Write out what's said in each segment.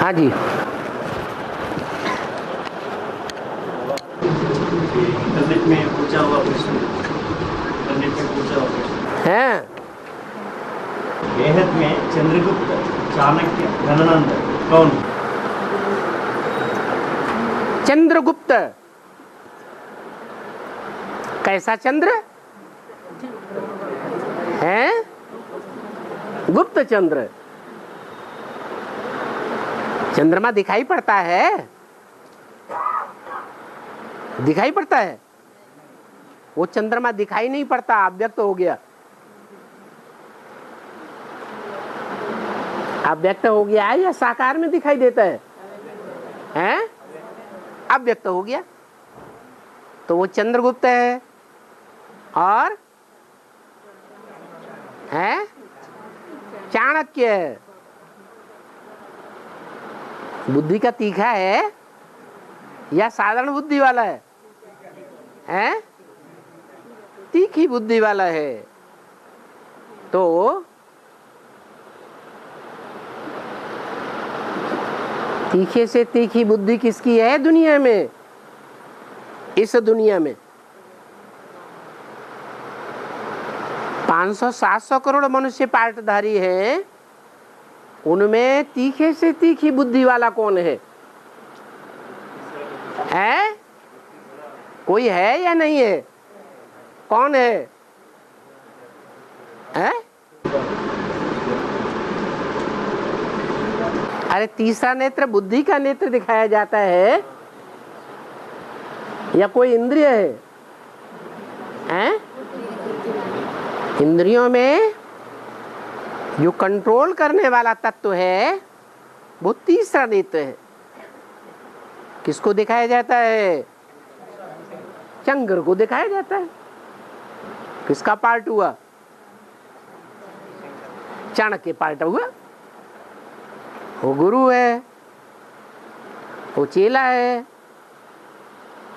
हाँ जी। इंटरनेट में पूछा हुआ प्रश्न हैं बेहद में चंद्रगुप्त, चाणक्य, धनानंद कौन? चंद्रगुप्त। कैसा चंद्र है? गुप्त चंद्र। चंद्रमा दिखाई पड़ता है? दिखाई पड़ता है? वो चंद्रमा दिखाई नहीं पड़ता, अव्यक्त हो गया। अव्यक्त हो गया है या साकार में दिखाई देता है? हैं? अव्यक्त हो गया तो वो चंद्रगुप्त है। और है चाणक्य। बुद्धि का तीखा है या साधारण बुद्धि वाला है? हैं? तीखी बुद्धि वाला है। तो तीखे से तीखी बुद्धि किसकी है दुनिया में? इस दुनिया में 500-700 करोड़ मनुष्य पार्टधारी हैं। उनमें तीखे से तीखी बुद्धि वाला कौन है? है? कोई है या नहीं है? कौन है? है? अरे तीसरा नेत्र बुद्धि का नेत्र दिखाया जाता है या कोई इंद्रिय है? हैं? इंद्रियों में जो कंट्रोल करने वाला तत्व है वो तीसरा नेत्र है। किसको दिखाया जाता है? चंद्र को दिखाया जाता है। किसका पार्ट हुआ? चाणक्य पार्ट हुआ। वो गुरु है, वो चेला है,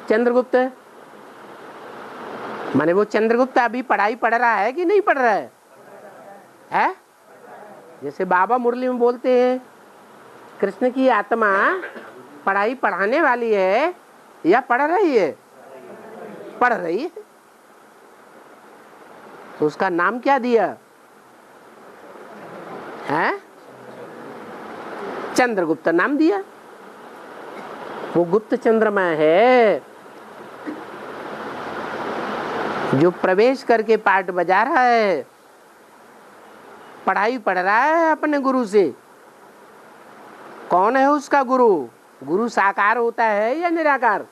चंद्रगुप्त है। माने वो चंद्रगुप्त अभी पढ़ाई पढ़ रहा है कि नहीं पढ़ रहा है? है? जैसे बाबा मुरली में बोलते हैं कृष्ण की आत्मा पढ़ाई पढ़ाने वाली है या पढ़ रही है? पढ़ रही है। तो उसका नाम क्या दिया है? चंद्रगुप्त नाम दिया। वो गुप्त चंद्रमा है जो प्रवेश करके पाठ बजा रहा है, पढ़ाई पढ़ रहा है अपने गुरु से। कौन है उसका गुरु? गुरु साकार होता है या निराकार?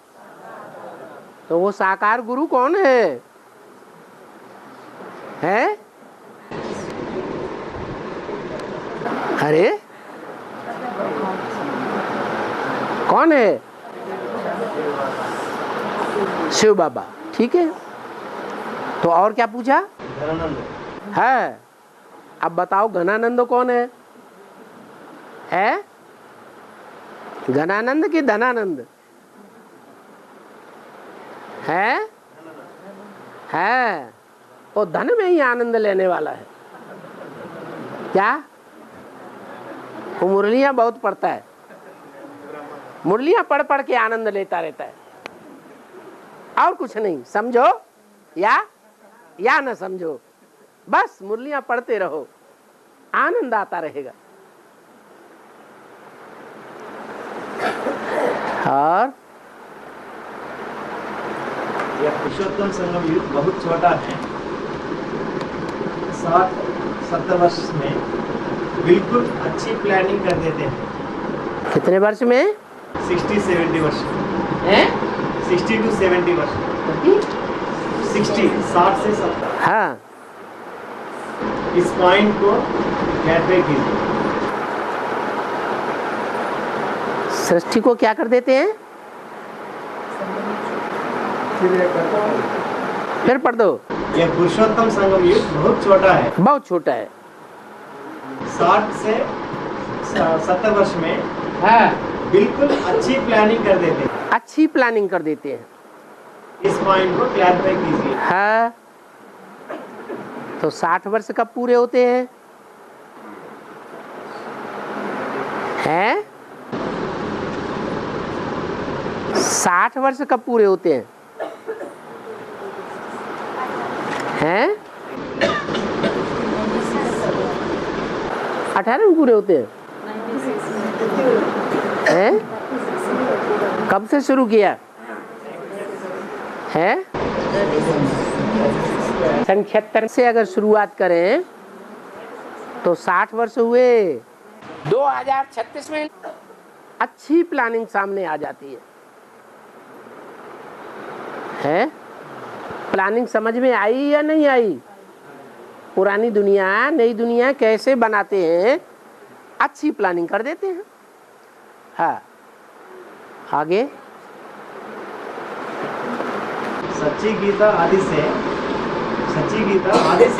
तो वो साकार गुरु कौन है? है? अरे कौन है? शिव बाबा। ठीक है। तो और क्या पूछा? धनानंद है। अब बताओ घनानंद कौन है? है? घनानंद कि धनानंद? है? है। वो धन में ही आनंद लेने वाला है। क्या? वो मुरलियां बहुत पढ़ता है, मुरलियां पढ़ पढ़ के आनंद लेता रहता है और कुछ नहीं। समझो या न समझो, बस मुरलियां पढ़ते रहो, आनंद आता रहेगा। और यह पुरुषोत्तम संगम युग बहुत छोटा है। 60-70 वर्ष में बिल्कुल अच्छी प्लानिंग कर देते हैं। कितने वर्ष में? 60-70 वर्ष हैं? 60 to 70 वर्ष। 60 से 70। हाँ। इस पॉइंट को कैसे कीजिए? सृष्टि को क्या कर देते हैं? फिर पढ़ दो। यह पुरुषोत्तम संगम युग बहुत छोटा है। बहुत छोटा है। 60 से 70 वर्ष में हाँ। बिल्कुल अच्छी प्लानिंग कर देते हैं। अच्छी प्लानिंग कर देते हैं। इस पॉइंट को क्लैरिफाई कीजिए। हाँ। तो 60 वर्ष कब पूरे होते हैं? हैं? 60 वर्ष कब पूरे होते हैं? हैं? 18 में पूरे होते हैं? हैं? कब से शुरू किया है? 76 से अगर शुरुआत करें तो 60 वर्ष हुए। 2036 में अच्छी प्लानिंग सामने आ जाती है? प्लानिंग समझ में आई या नहीं आई? पुरानी दुनिया नई दुनिया कैसे बनाते हैं, अच्छी प्लानिंग कर देते हैं। हाँ, आगे। सच्ची गीता आदि से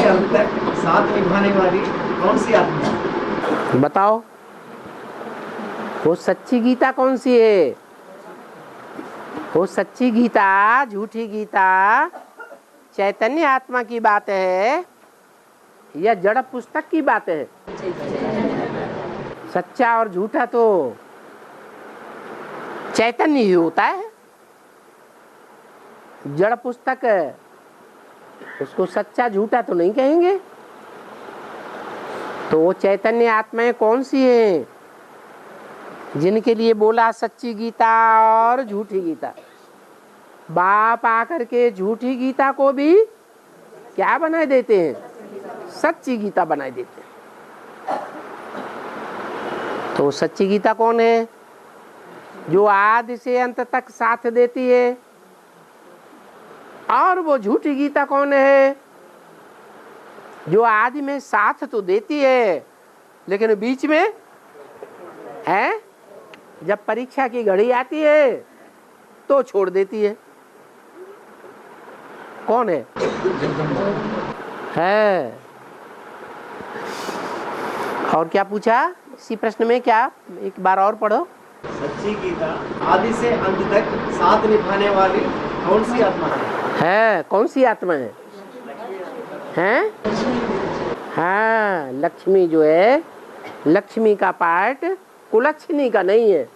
अंत तक साथ निभाने वाली कौन सी आत्मा है? बताओ, वो सच्ची गीता कौन सी है? वो सच्ची गीता, झूठी गीता, चैतन्य आत्मा की बात है या जड़ पुस्तक की बात है? सच्चा और झूठा तो चैतन्य ही होता है। जड़ पुस्तक उसको सच्चा झूठा तो नहीं कहेंगे। तो वो चैतन्य आत्माएं कौन सी हैं जिनके लिए बोला सच्ची गीता और झूठी गीता? बाप आकर के झूठी गीता को भी क्या बना देते हैं? सच्ची गीता बना देते हैं। तो सच्ची गीता कौन है? जो आदि से अंत तक साथ देती है। और वो झूठी गीता कौन है? जो आदि में साथ तो देती है लेकिन बीच में है, जब परीक्षा की घड़ी आती है तो छोड़ देती है। कौन है? और क्या पूछा इसी प्रश्न में? क्या एक बार और पढ़ो। सच्ची गीता आदि से अंत तक साथ निभाने वाली कौन सी आत्मा है? कौन सी आत्मा है? हाँ, लक्ष्मी जो है, लक्ष्मी का पार्ट कुलच्छनी का नहीं है।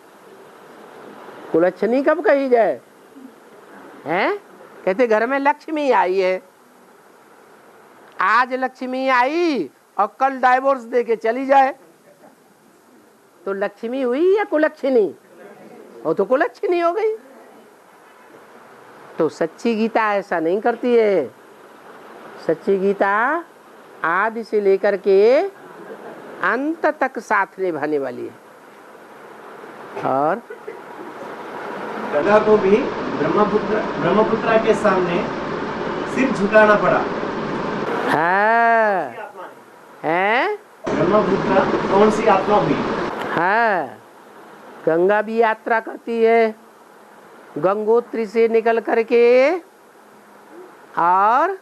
कुलच्छनी कब कही जाए? कहते घर में लक्ष्मी आई है, आज लक्ष्मी आई और कल डाइवोर्स दे के चली जाए तो लक्ष्मी हुई या कुलच्छनी? वो तो कुलच्छनी हो गई। तो सच्ची गीता ऐसा नहीं करती है। सच्ची गीता आदि से लेकर के अंत तक साथ निभाने वाली है। और गधा को भी ब्रह्मपुत्र के सामने सिर झुकाना पड़ा। ब्रह्मपुत्र कौन सी आत्मा हुई? गंगा भी यात्रा करती है, गंगोत्री से निकल करके और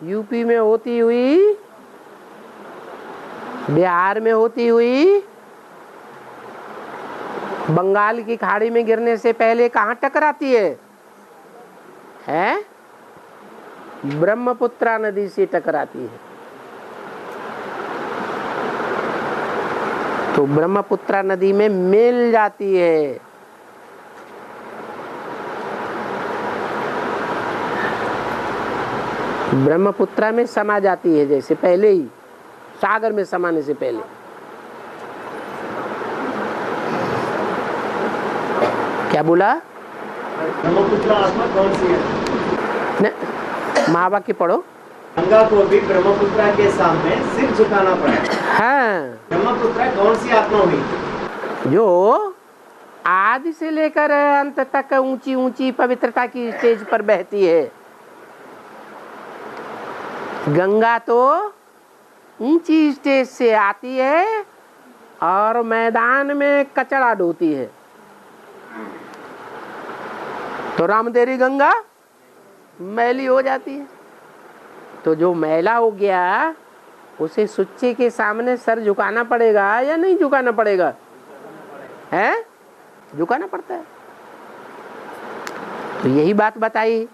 यूपी में होती हुई, बिहार में होती हुई, बंगाल की खाड़ी में गिरने से पहले कहाँ टकराती है? ब्रह्मपुत्रा नदी से टकराती है। तो ब्रह्मपुत्रा नदी में मिल जाती है। ब्रह्मपुत्रा में समा जाती है, जैसे पहले ही सागर में समाने से पहले। क्या बोला? ब्रह्मपुत्र आत्मा कौन सी है? महावाक्य पढ़ो। गंगा को भी ब्रह्मपुत्र के सामने सिर झुकाना पड़ा। ब्रह्मपुत्र कौन सी आत्मा हुई? जो आदि से लेकर अंत तक ऊंची ऊंची पवित्रता की स्टेज पर बहती है। गंगा तो ऊंची स्टेज से आती है और मैदान में कचरा ढोती है। तो रामदेरी गंगा मैली हो जाती है। तो जो मैला हो गया उसे सुच्चे के सामने सर झुकाना पड़ेगा या नहीं झुकाना पड़ेगा? झुकाना पड़ता है। तो यही बात बताई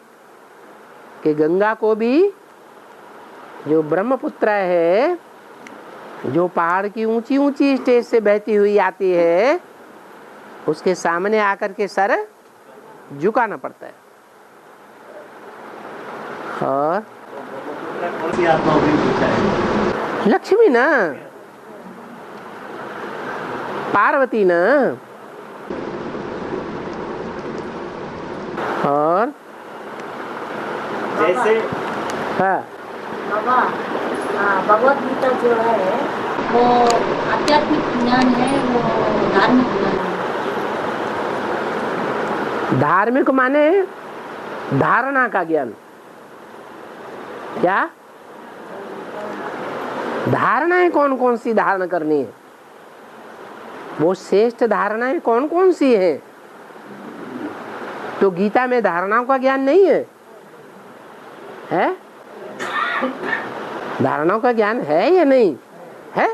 कि गंगा को भी जो ब्रह्मपुत्र है, जो पहाड़ की ऊंची ऊंची स्टेज से बहती हुई आती है, उसके सामने आकर के सर झुकाना पड़ता है। और कौन सी आत्मा भी पूछा है? लक्ष्मी ना, पार्वती ना। और जैसे हाँ बाबा, भगवत गीता जो है वो आध्यात्मिक ज्ञान है, वो धार्मिक ज्ञान है। धार्मिक माने धारणा का ज्ञान। क्या धारणाएं कौन कौन सी धारण करनी है, वो श्रेष्ठ धारणाएं कौन कौन सी है? तो गीता में धारणाओं का ज्ञान नहीं है, है? धारणाओं का ज्ञान है या नहीं है?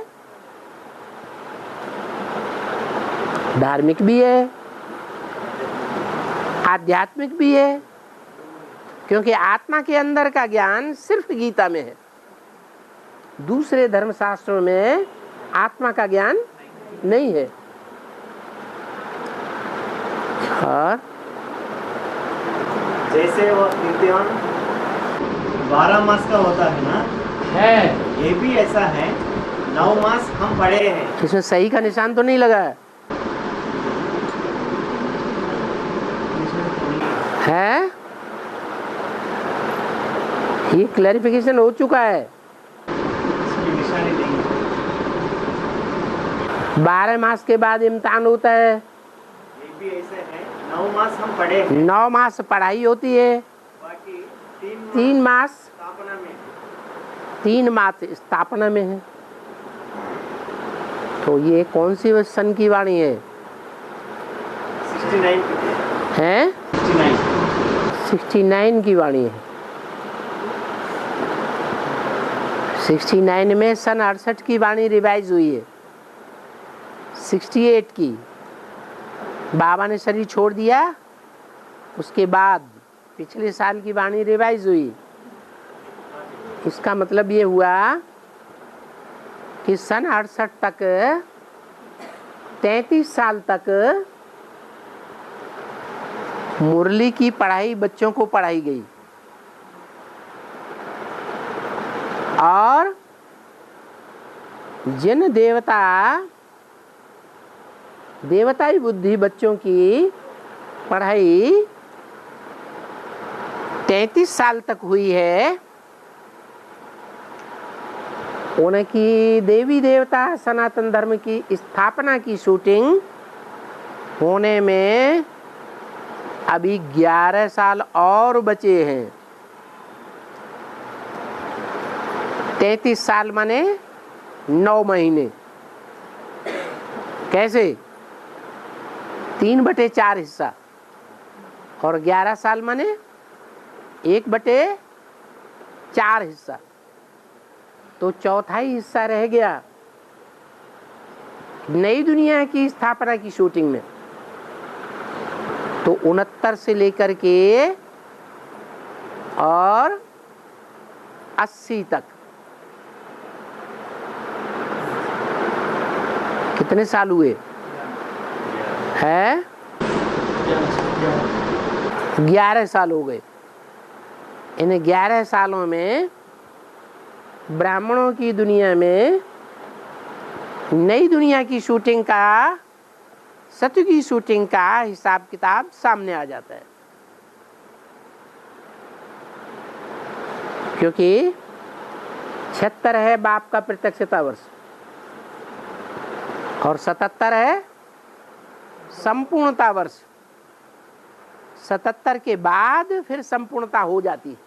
धार्मिक भी है, आध्यात्मिक भी है, क्योंकि आत्मा के अंदर का ज्ञान सिर्फ गीता में है। दूसरे धर्म शास्त्रों में आत्मा का ज्ञान नहीं है। और जैसे वो इम्तिहान 12 मास का होता है ना, है, ये भी ऐसा है। 9 मास हम पढ़े हैं। इसमें सही का निशान तो नहीं लगा है? ये क्लैरिफिकेशन हो चुका है। इसकी निशानी नहीं है। 12 मास के बाद इम्तिहान होता है। ये भी ऐसे है। 9 मास हम पढ़े हैं, 9 मास पढ़ाई होती है, बाकी 3 मास स्थापना में। 3 मास स्थापना में है। तो ये कौन सी सन की वाणी है? 69 हैं? 69 की वाणी है। 69 में सन 68 की वाणी रिवाइज हुई है। 68 की बाबा ने शरीर छोड़ दिया, उसके बाद पिछले साल की वाणी रिवाइज हुई। इसका मतलब ये हुआ कि सन 68 तक 33 साल तक मुरली की पढ़ाई बच्चों को पढ़ाई गई, और जिन देवताई बुद्धि बच्चों की पढ़ाई 33 साल तक हुई है, उनकी देवी देवता सनातन धर्म की स्थापना की शूटिंग होने में अभी 11 साल और बचे हैं। 33 साल माने 9 महीने। कैसे? 3/4 हिस्सा, और 11 साल माने 1/4 हिस्सा, तो चौथाई हिस्सा रह गया नई दुनिया की स्थापना की शूटिंग में। तो 69 से लेकर के और 80 तक कितने साल हुए हैं? 11 साल हो गए। इन 11 सालों में ब्राह्मणों की दुनिया में नई दुनिया की शूटिंग का, सत्य की शूटिंग का हिसाब किताब सामने आ जाता है, क्योंकि 76 है बाप का प्रत्यक्षता वर्ष और 77 है संपूर्णता वर्ष। 77 के बाद फिर संपूर्णता हो जाती है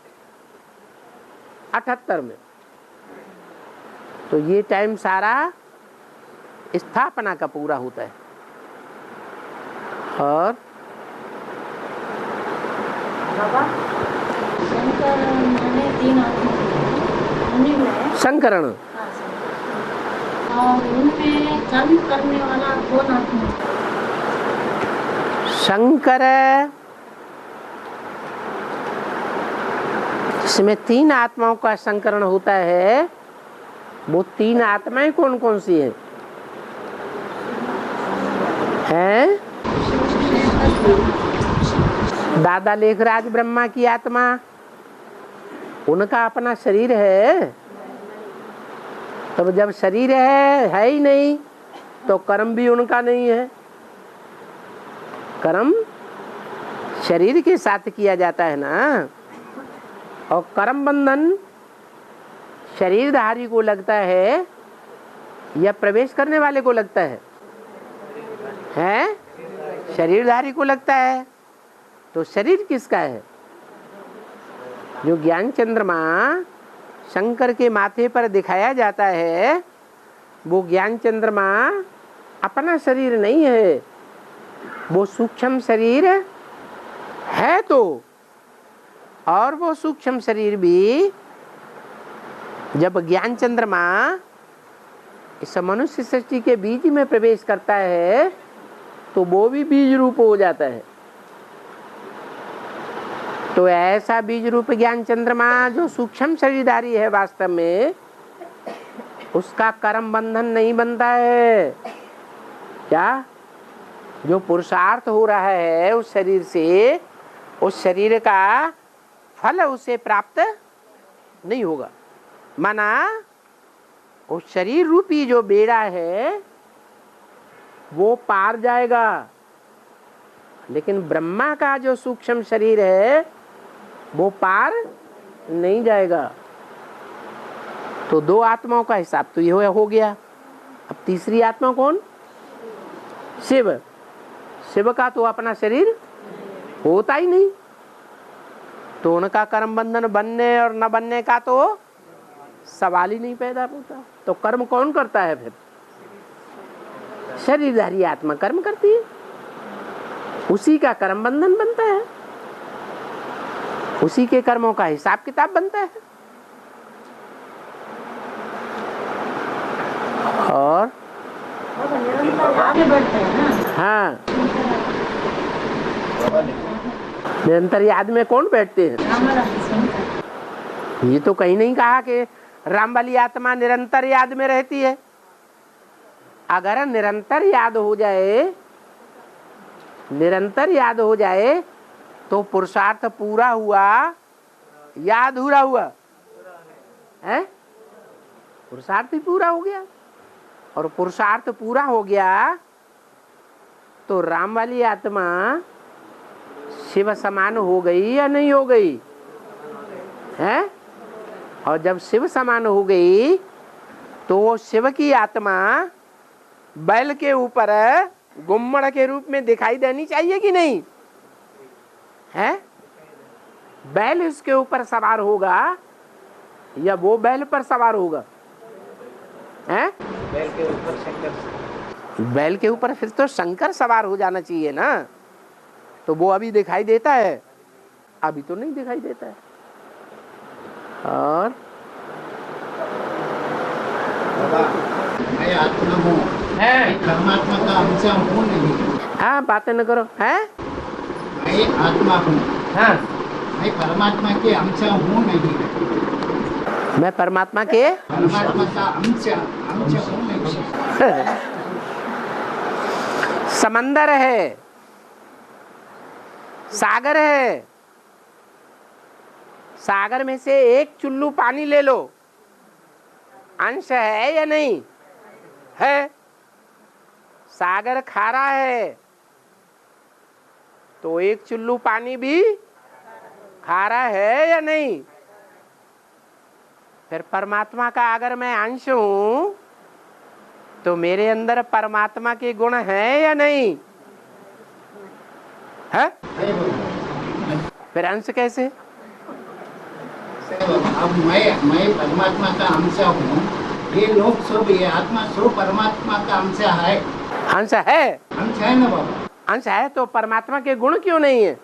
78 में। तो ये टाइम सारा स्थापना का पूरा होता है। और बाबा, शंकर माने 3 आत्मा उन्हीं में। संकरण, हाँ, शंकर। और उनमें कर्म करने वाला कौन आत्मा? शंकर जिसमें 3 आत्माओं का संकरण होता है, वो 3 आत्माएं कौन कौन सी हैं? दादा लेखराज ब्रह्मा की आत्मा, उनका अपना शरीर है। तब जब शरीर है ही नहीं, तो कर्म भी उनका नहीं है। कर्म शरीर के साथ किया जाता है ना, और कर्म बंधन शरीरधारी को लगता है या प्रवेश करने वाले को लगता है? शरीरधारी को लगता है। तो शरीर किसका है? जो ज्ञान चंद्रमा शंकर के माथे पर दिखाया जाता है, वो ज्ञान चंद्रमा अपना शरीर नहीं है, वो सूक्ष्म शरीर है। तो और वो सूक्ष्म शरीर भी जब ज्ञान चंद्रमा इस मनुष्य सृष्टि के बीज में प्रवेश करता है, तो वो भी बीज रूप हो जाता है। तो ऐसा बीज रूप ज्ञान चंद्रमा जो सूक्ष्म शरीरधारी है, वास्तव में उसका कर्म बंधन नहीं बनता है। क्या? जो पुरुषार्थ हो रहा है उस शरीर से, उस शरीर का फल उसे प्राप्त नहीं होगा। माना उस शरीर रूपी जो बेड़ा है वो पार जाएगा, लेकिन ब्रह्मा का जो सूक्ष्म शरीर है वो पार नहीं जाएगा। तो दो आत्माओं का हिसाब तो ये हो गया। अब तीसरी आत्मा कौन? शिव। शिव का तो अपना शरीर होता ही नहीं, तो उनका कर्म बंधन बनने और न बनने का तो सवाल ही नहीं पैदा होता। तो कर्म कौन करता है फिर? शरीरधारी आत्मा कर्म करती है, उसी का कर्म बंधन बनता है, उसी के कर्मों का हिसाब किताब बनता है। और आगे बढ़ते हैं ना। हाँ, निरंतर याद में कौन बैठते हैं? ये तो कहीं नहीं कहा कि राम वाली आत्मा निरंतर याद में रहती है। अगर निरंतर याद हो जाए, निरंतर याद हो जाए, तो पुरुषार्थ पूरा हुआ या अधूरा हुआ? है? पुरुषार्थ ही पूरा हो गया। और पुरुषार्थ पूरा हो गया तो राम वाली आत्मा शिव समान हो गई या नहीं हो गई? है? और जब शिव समान हो गई तो वो शिव की आत्मा बैल के ऊपर गुम्मड़ के रूप में दिखाई देनी चाहिए कि नहीं? है? बैल उसके ऊपर सवार होगा या वो बैल पर सवार होगा? है? बैल के ऊपर शंकर। बैल के ऊपर फिर तो शंकर सवार हो जाना चाहिए ना। तो वो अभी दिखाई देता है? अभी तो नहीं दिखाई देता है। और मैं आत्मा हूँ, परमात्मा का अंश हूँ नहीं। हाँ, बातें न करो। है? मैं आत्मा हूँ, हाँ, मैं परमात्मा के अंश हूँ नहीं। मैं परमात्मा के परमात्मा का अंश हूँ नहीं। समंदर है, सागर है, सागर में से एक चुल्लू पानी ले लो, अंश है या नहीं है? सागर खारा है तो एक चुल्लू पानी भी खारा है या नहीं? फिर परमात्मा का अगर मैं अंश हूं तो मेरे अंदर परमात्मा के गुण हैं या नहीं है? फिर अंश कैसे? अब मैं परमात्मा का अंश हूँ, ये लोग सब, ये आत्मा सब परमात्मा का अंश है। अंश है? अंश है ना बाबा? अंश है तो परमात्मा के गुण क्यों नहीं है?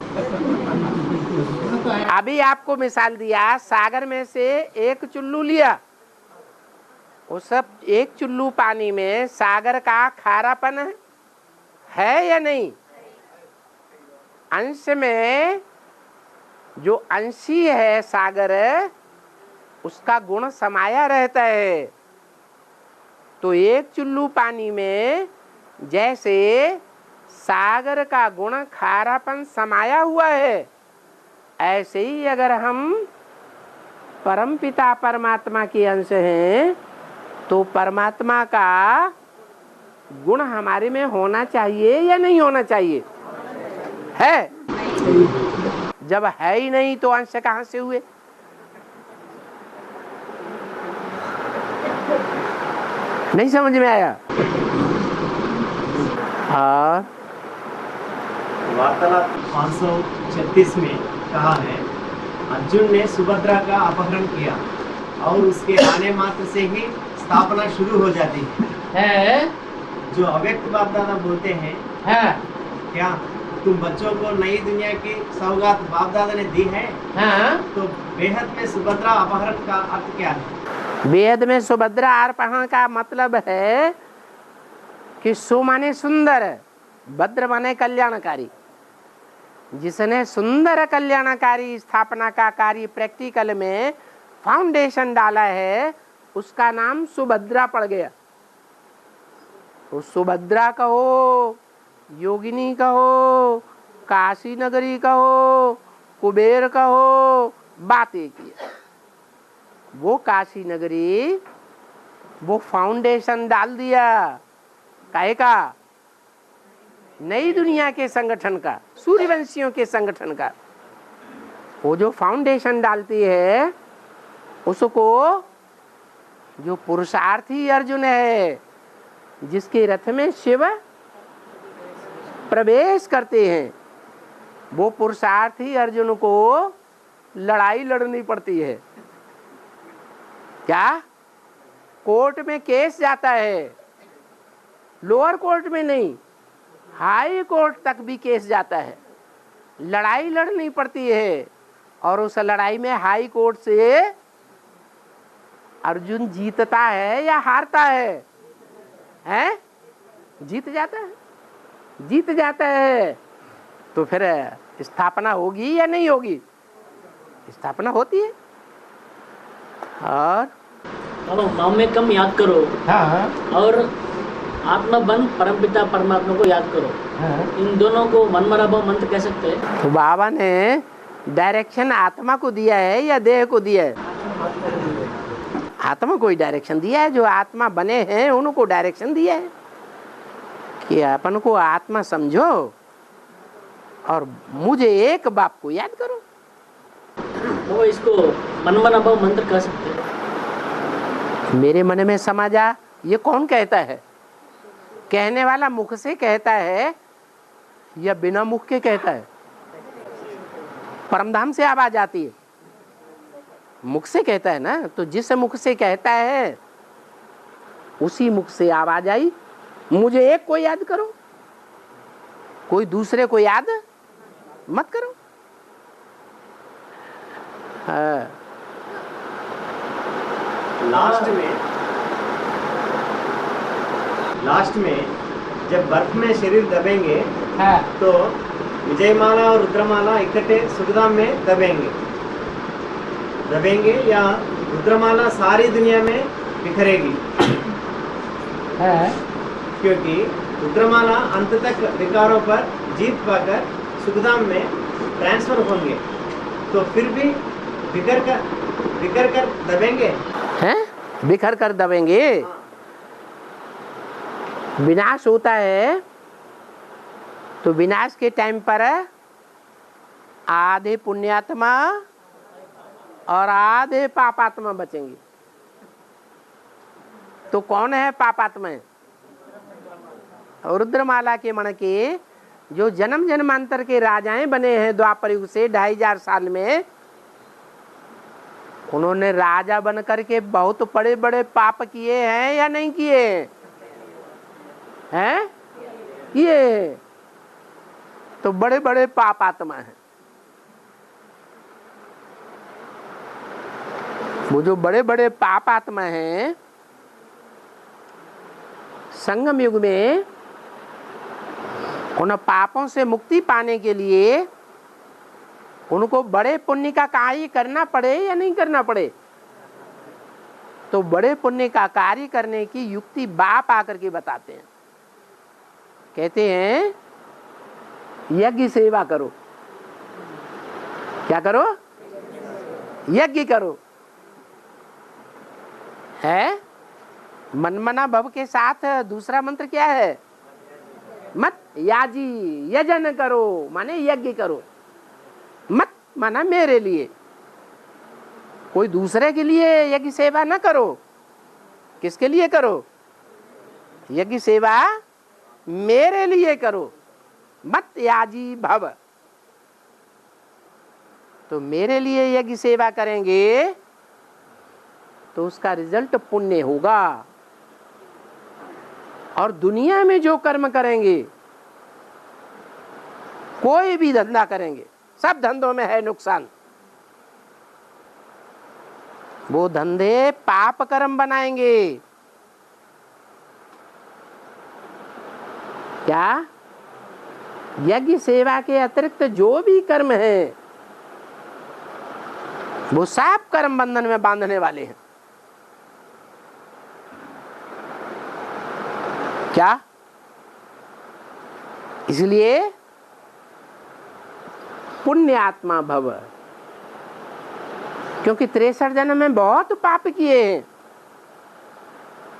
तो है। अभी आपको मिसाल दिया, सागर में से एक चुल्लू लिया, उस सब एक चुल्लू पानी में सागर का खारापन है या नहीं? अंश में जो अंशी है सागर, उसका गुण समाया रहता है। तो एक चुल्लू पानी में जैसे सागर का गुण खारापन समाया हुआ है, ऐसे ही अगर हम परमपिता परमात्मा के अंश हैं तो परमात्मा का गुण हमारे में होना चाहिए या नहीं होना चाहिए? है? जब है ही नहीं तो अंश कहां से हुए? नहीं समझ में आया? हाँ, वार्तालाप 536 में कहा है, अर्जुन ने सुभद्रा का अपहरण किया और उसके आने मात्र से ही स्थापना शुरू हो जाती है। जो अव्यक्त बाप दादा बोलते हैं, क्या तुम बच्चों को नई दुनिया की सौगात बाप दादा ने दी है? तो बेहद में सुभद्रा अपहरण का अर्थ क्या है? वेद में सुभद्रा अपहरण का मतलब है कि सु माने सुंदर, भद्र माने कल्याणकारी। जिसने सुंदर कल्याणकारी स्थापना का कार्य प्रैक्टिकल में फाउंडेशन डाला है, उसका नाम सुभद्रा पड़ गया। उस सुभद्रा कहो, योगिनी कहो, काशी नगरी कहो, कुबेर कहो, बात एक ही है। वो काशी नगरी वो फाउंडेशन डाल दिया, काहे का? नई दुनिया के संगठन का, सूर्यवंशियों के संगठन का। वो जो फाउंडेशन डालती है उसको जो पुरुषार्थी अर्जुन है, जिसके रथ में शिव प्रवेश करते हैं, वो पुरुषार्थी अर्जुन को लड़ाई लड़नी पड़ती है। क्या? कोर्ट में केस जाता है, लोअर कोर्ट में नहीं, हाई कोर्ट तक भी केस जाता है, लड़ाई लड़नी पड़ती है। और उस लड़ाई में हाई कोर्ट से अर्जुन जीतता है या हारता है? हैं? जीत जाता है। जीत जाता है तो फिर स्थापना होगी या नहीं होगी? स्थापना होती है। और माँ में कम याद करो। हाँ, और आत्मा बन परमपिता परमात्मा को याद करो। हाँ। इन दोनों को मनमराभव मंत्र कह सकते हैं। तो बाबा ने डायरेक्शन आत्मा को दिया है या देह को दिया है? आत्मा को ही डायरेक्शन दिया है। जो आत्मा बने हैं उनको डायरेक्शन दिया है कि अपन को आत्मा समझो और मुझे एक बाप को याद करो। तो इसको मनमराभव मंत्र कह सकते हैं। मेरे मन में समा जा, ये कौन कहता है? कहने वाला मुख से कहता है या बिना मुख के कहता है? परमधाम से आवाज आती है, मुख से कहता है ना। तो जिस मुख से कहता है उसी मुख से आवाज आई, मुझे एक को याद करो, कोई दूसरे को याद मत करो। हाँ। लास्ट में जब बर्फ में शरीर दबेंगे, हाँ। तो विजयमाला और रुद्रमाला इकट्ठे सुखधाम में दबेंगे या रुद्रमाला सारी दुनिया में बिखरेगी? हाँ। क्योंकि रुद्रमाला अंत तक विकारों पर जीत पाकर सुखधाम में ट्रांसफर होंगे, तो फिर भी बिखर कर दबेंगे। हैं? बिखर कर दबेंगे। विनाश होता है तो विनाश के टाइम पर आधे पुण्यात्मा और आधे पापात्मा बचेंगे। तो कौन है पापात्मा? रुद्रमाला के मण के जो जन्म जन्मांतर के राजाएं बने हैं द्वापर युग से 2500 साल में, उन्होंने राजा बन करके बहुत बड़े बड़े पाप किए हैं या नहीं किए हैं? किए। तो बड़े बड़े पाप आत्मा हैं। वो जो बड़े बड़े पाप आत्मा हैं, संगम युग में उन पापों से मुक्ति पाने के लिए उनको बड़े पुण्य का कार्य करना पड़े या नहीं करना पड़े? तो बड़े पुण्य का कार्य करने की युक्ति बाप आकर के बताते हैं। कहते हैं यज्ञ सेवा करो। क्या करो? यज्ञ करो। है मनमना भव के साथ दूसरा मंत्र क्या है? मत याजी, यजन करो माने यज्ञ करो। मत माना मेरे लिए, कोई दूसरे के लिए यज्ञ सेवा न करो। किसके लिए करो? यज्ञ सेवा मेरे लिए करो। मत याजी भव, तो मेरे लिए यज्ञ सेवा करेंगे तो उसका रिजल्ट पुण्य होगा। और दुनिया में जो कर्म करेंगे, कोई भी धंधा करेंगे, सब धंधों में है नुकसान। वो धंधे पाप कर्म बनाएंगे। क्या? यज्ञ सेवा के अतिरिक्त जो भी कर्म है वो सब कर्म बंधन में बांधने वाले हैं। क्या? इसलिए पुण्य आत्मा भव, क्योंकि 63 जन्म में बहुत पाप किए हैं।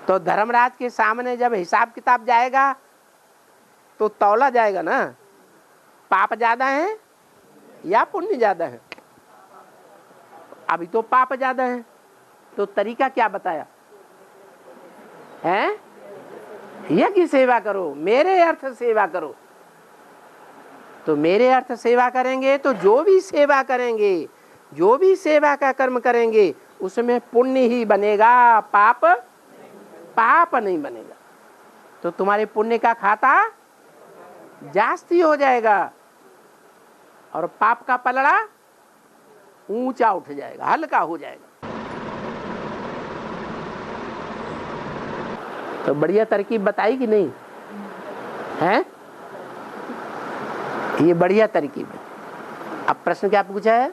तो धर्मराज के सामने जब हिसाब किताब जाएगा तो तौला जाएगा ना, पाप ज्यादा है या पुण्य ज्यादा है। अभी तो पाप ज्यादा है, तो तरीका क्या बताया है? यज्ञ सेवा करो, मेरे अर्थ सेवा करो। तो मेरे अर्थ सेवा करेंगे तो जो भी सेवा करेंगे, जो भी सेवा का कर्म करेंगे उसमें पुण्य ही बनेगा, पाप नहीं बनेगा। तो तुम्हारे पुण्य का खाता जास्ती हो जाएगा और पाप का पलड़ा ऊंचा उठ जाएगा, हल्का हो जाएगा। तो बढ़िया तरकीब बताई कि नहीं है? ये बढ़िया तरकीब है। अब प्रश्न क्या पूछा है?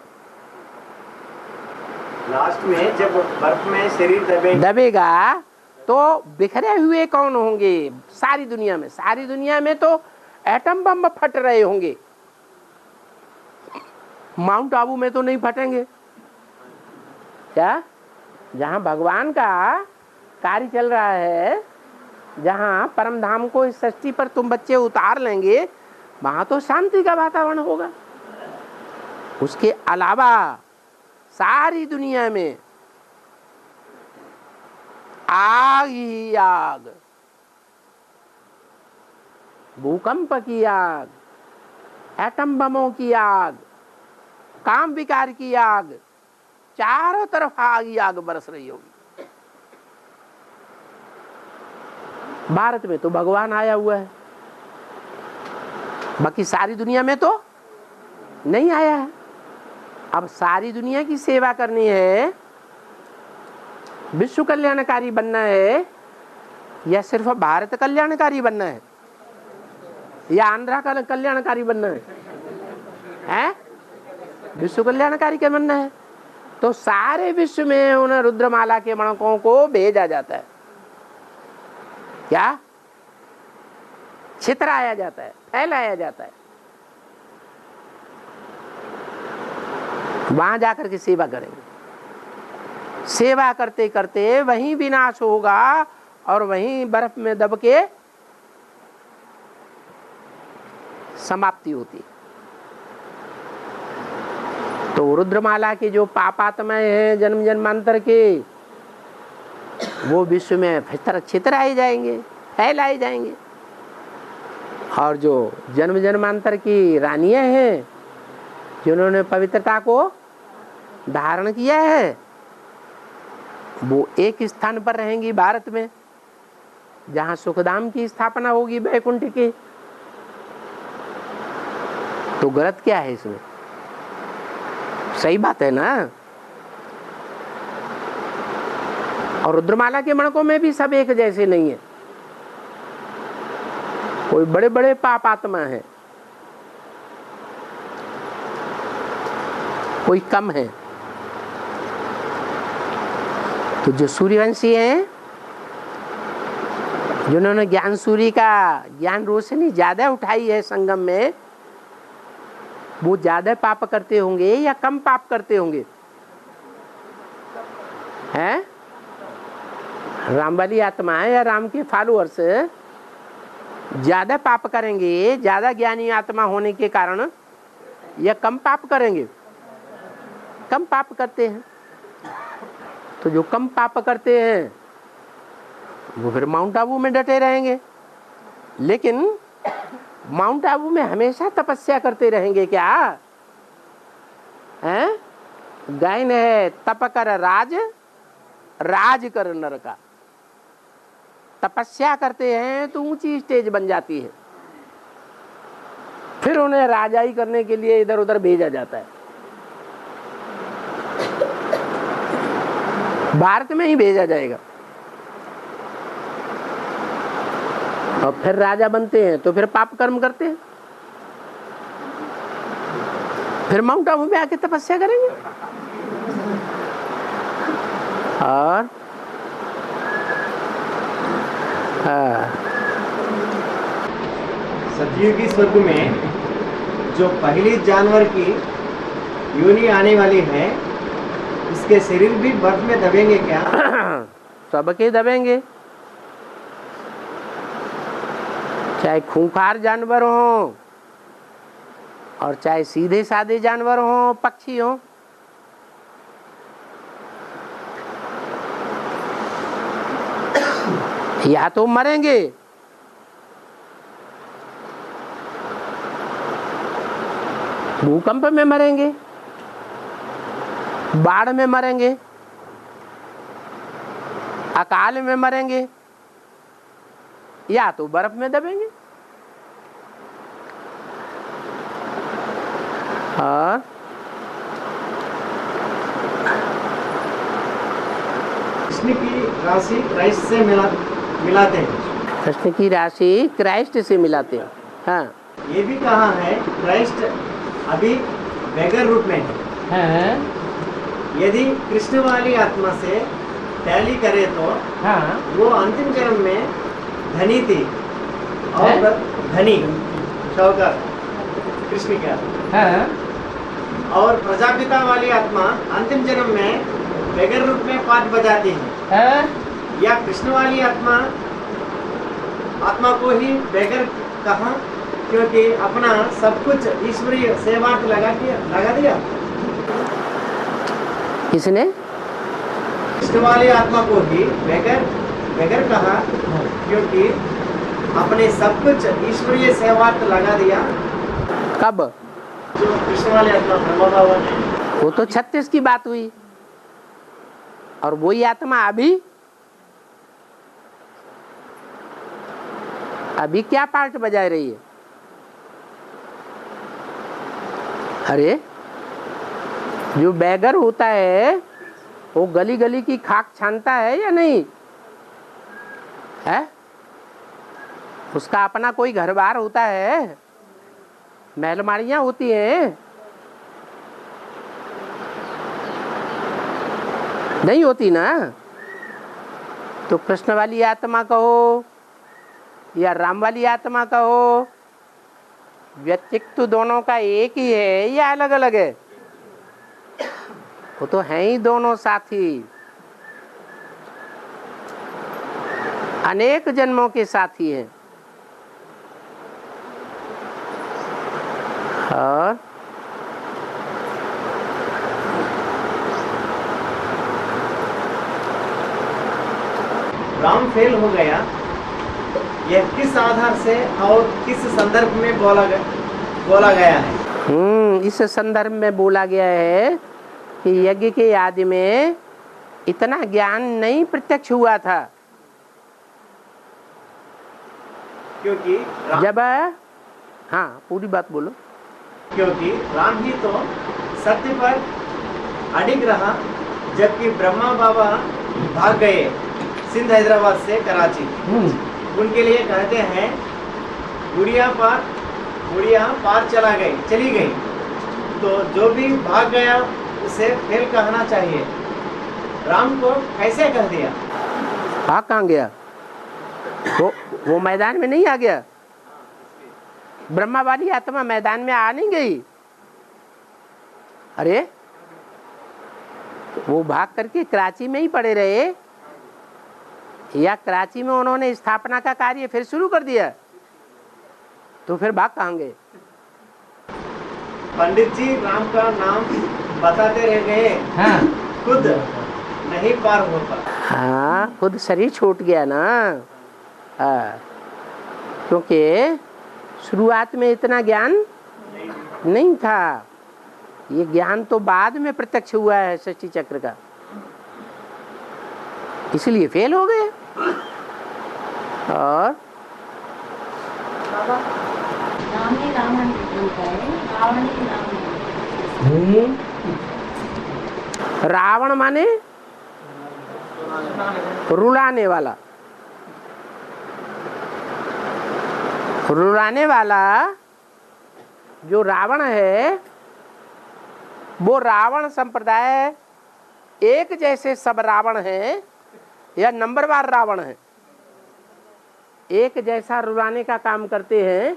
लास्ट में जब बर्फ में शरीर दबेगा तो बिखरे हुए कौन होंगे? सारी दुनिया में, सारी दुनिया में तो एटम बम फट रहे होंगे, माउंट आबू में तो नहीं फटेंगे। क्या? जहां भगवान का कार्य चल रहा है, जहां परम धाम को इस सृष्टि पर तुम बच्चे उतार लेंगे, वहां तो शांति का वातावरण होगा। उसके अलावा सारी दुनिया में आग ही आग, भूकंप की आग, एटम बमों की आग, काम विकार की आग, चारों तरफ आग ही आग बरस रही होगी। भारत में तो भगवान आया हुआ है, बाकी सारी दुनिया में तो नहीं आया है। अब सारी दुनिया की सेवा करनी है, विश्व कल्याणकारी बनना है, या सिर्फ भारत कल्याणकारी बनना है, या आंध्रा का कल्याणकारी बनना है? विश्व कल्याणकारी क्या बनना है? तो सारे विश्व में उन रुद्रमाला के मणकों को भेजा जाता है। क्या? छितराया जाता है, फैलाया जाता है। वहां जाकर के सेवा करेंगे। सेवा करते करते वहीं विनाश होगा और वहीं बर्फ में दब के समाप्ति होती। तो रुद्रमाला के जो पापात्माएं हैं जन्म जन्मांतर के, वो विश्व में छितराए जाएंगे, फैलाए जाएंगे। और जो जन्म जन्मांतर की रानियां हैं, जिन्होंने पवित्रता को धारण किया है, वो एक स्थान पर रहेंगी भारत में, जहां सुखधाम की स्थापना होगी, वैकुंठ की। तो गलत क्या है इसमें? सही बात है ना। और रुद्रमाला के मणकों में भी सब एक जैसे नहीं है, कोई बड़े बड़े पापात्मा है, कोई कम है। तो जो सूर्यवंशी हैं, जिन्होंने ज्ञान सूर्य का ज्ञान रोशनी ज्यादा उठाई है संगम में, वो ज्यादा पाप करते होंगे या कम पाप करते होंगे? हैं? राम वाली आत्मा या राम के फॉलोअर्स ज्यादा पाप करेंगे, ज्यादा ज्ञानी आत्मा होने के कारण, या कम पाप करेंगे? कम पाप करते हैं। तो जो कम पाप करते हैं वो फिर माउंट आबू में डटे रहेंगे। लेकिन माउंट आबू में हमेशा तपस्या करते रहेंगे क्या? हैं? गायन है तप कर राज, राज कर नर का। तपस्या करते हैं तो ऊंची स्टेज बन जाती है, फिर उन्हें राजाई करने के लिए इधर उधर भेजा जाता है। भारत में ही भेजा जाएगा और फिर राजा बनते हैं तो फिर पाप कर्म करते हैं, फिर माउंट आबू में आके तपस्या करेंगे। और सतयुगी स्वर्ग में जो पहली जानवर की योनि आने वाली है, उसके शरीर भी बर्फ में दबेंगे क्या? सबके दबेंगे, चाहे खूंखार जानवर हो और चाहे सीधे साधे जानवर हो, पक्षी हो। या तो मरेंगे भूकंप में, मरेंगे बाढ़ में, मरेंगे अकाल में, मरेंगे या तो बर्फ में दबेंगे। और कृष्ण की राशि क्राइस्ट से मिलाते हैं। कृष्ण की राशि क्राइस्ट से मिलाते हैं। हाँ, ये भी कहा है क्राइस्ट अभी बेगर रूप में है। यदि कृष्ण वाली आत्मा से टैली करे तो वो अंतिम जन्म में धनी थी और धनी शौकर कृष्ण का, और प्रजापिता वाली आत्मा अंतिम जन्म में बेगर रूप में पाठ बजाती है। या कृष्ण वाली आत्मा को ही बेगर कहा क्योंकि अपना सब कुछ ईश्वरीय सेवा लगा दिया। किसने? कृष्ण वाली आत्मा को ही बेगर कहा क्योंकि अपने सब कुछ ईश्वरीय सेवा लगा दिया। कब? जो कृष्ण वाली आत्मा ब्रह्मा बाबा ने, वो तो 36 की बात हुई, और वही आत्मा अभी क्या पार्ट बजा रही है? अरे जो बैगर होता है वो गली गली की खाक छानता है या नहीं है? उसका अपना कोई घर बार होता है, महलमारियां होती हैं, नहीं होती ना? तो कृष्ण वाली आत्मा कहो या राम वाली आत्मा कहो, व्यक्तित्व दोनों का एक ही है या अलग अलग है? वो तो हैं ही दोनों साथी, अनेक जन्मों के साथी हैं। और राम फेल हो गया, यह किस आधार से और किस संदर्भ में बोला गया है? इस संदर्भ में बोला गया है कि यज्ञ के आदि में इतना ज्ञान नहीं प्रत्यक्ष हुआ था, क्योंकि जब हाँ पूरी बात बोलो। क्योंकि राम ही तो सत्य पर अडिग रहा, जबकि ब्रह्मा बाबा भाग गए सिंध हैदराबाद से कराची। उनके लिए कहते हैं गुड़िया पार चली गई। तो जो भी भाग गया उसे फेल कहना चाहिए। राम को कैसे कह दिया? भाग कहाँ गया? वो मैदान में नहीं आ गया। ब्रह्मा वाली आत्मा मैदान में आ नहीं गई, अरे वो भाग करके कराची में ही पड़े रहे या कराची में उन्होंने स्थापना का कार्य फिर शुरू कर दिया, तो फिर भाग कहाँ गए? पंडित जी राम का नाम बताते रह गए, हाँ खुद नहीं पार होता। हाँ, खुद शरीर छूट गया ना। हाँ, क्योंकि शुरुआत में इतना ज्ञान नहीं था, ये ज्ञान तो बाद में प्रत्यक्ष हुआ है षष्ठी चक्र का, इसलिए फेल हो गए। और बाबा राम ही रावण बनता है, रावण ही रावण। रावण माने रुलाने वाला, रुलाने वाला जो रावण है वो रावण संप्रदाय एक जैसे सब रावण है या नंबरवार रावण है? एक जैसा रुलाने का काम करते हैं,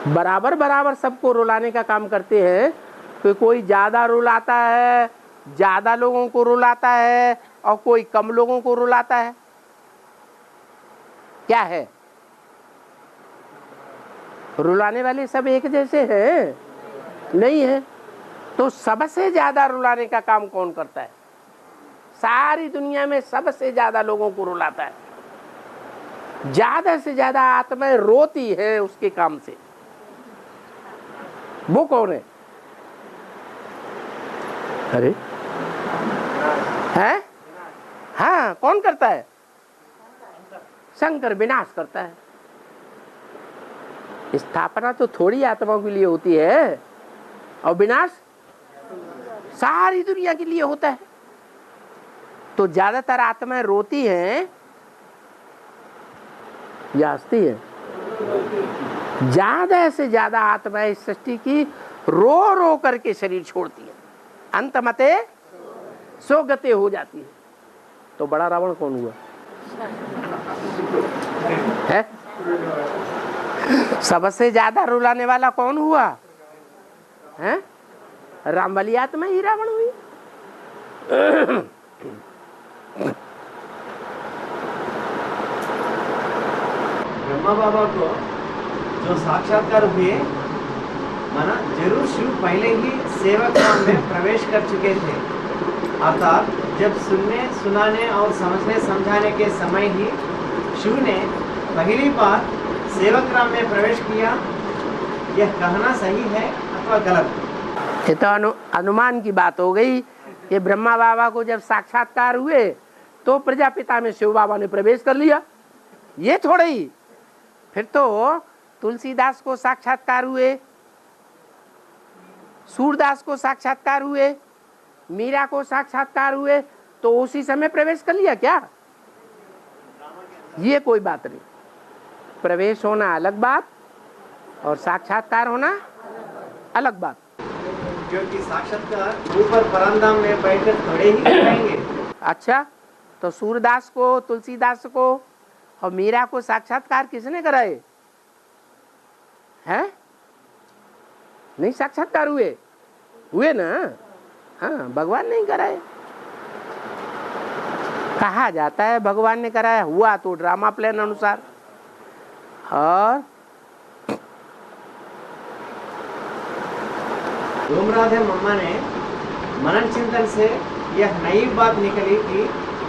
बराबर बराबर सबको रुलाने का काम करते हैं। तो कोई ज्यादा रुलाता है, ज्यादा लोगों को रुलाता है, और कोई कम लोगों को रुलाता है। क्या है? रुलाने वाले सब एक जैसे हैं? नहीं है। तो सबसे ज्यादा रुलाने का काम कौन करता है? सारी दुनिया में सबसे ज्यादा लोगों को रुलाता है, ज्यादा से ज्यादा आत्माएं रोती है उसके काम से। वो कौन है? अरे है? हाँ, कौन करता है? शंकर विनाश करता है। स्थापना तो थोड़ी आत्माओं के लिए होती है और विनाश सारी दुनिया के लिए होता है। तो ज्यादातर आत्माएं रोती हैं या हंसती हैं? ज्यादा से ज्यादा आत्माएं इस सृष्टि की रो रो करके शरीर छोड़ती है, अंत मते सोगते हो जाती है। तो बड़ा रावण कौन हुआ है? सबसे ज्यादा रुलाने वाला कौन हुआ है? रामबली आत्मा ही रावण हुई। ब्रह्मा बाबा को जो साक्षात्कार हुए, माना जरूर शिव पहले ही सेवक काम में प्रवेश कर चुके थे। अर्थात जब सुनने, सुनाने और समझने समझाने के समय ही शिव ने पहली बार सेवक राम में प्रवेश किया। यह कहना सही है अथवा गलत? ये तो अनुमान की बात हो गई। ये ब्रह्मा बाबा को जब साक्षात्कार हुए तो प्रजापिता में शिव बाबा ने प्रवेश कर लिया, ये थोड़ा ही। फिर तो तुलसीदास को साक्षात्कार हुए, सूरदास को साक्षात्कार हुए, मीरा को साक्षात्कार हुए, तो उसी समय प्रवेश कर लिया क्या? ये कोई बात नहीं। प्रवेश होना अलग बात और साक्षात्कार होना अलग बात। क्योंकि साक्षात्कार ऊपर परंधाम में बैठकर थोड़े ही करेंगे। अच्छा, तो सूरदास को, तुलसीदास को और मीरा को साक्षात्कार किसने कराए हैं? नहीं साक्षात्कार हुए? हुए ना? हाँ, भगवान नहीं कराए। कहा जाता है भगवान ने कराया, हुआ तो ड्रामा प्लान अनुसार। और राधे मम्मा ने मनन चिंतन से यह नई बात निकली कि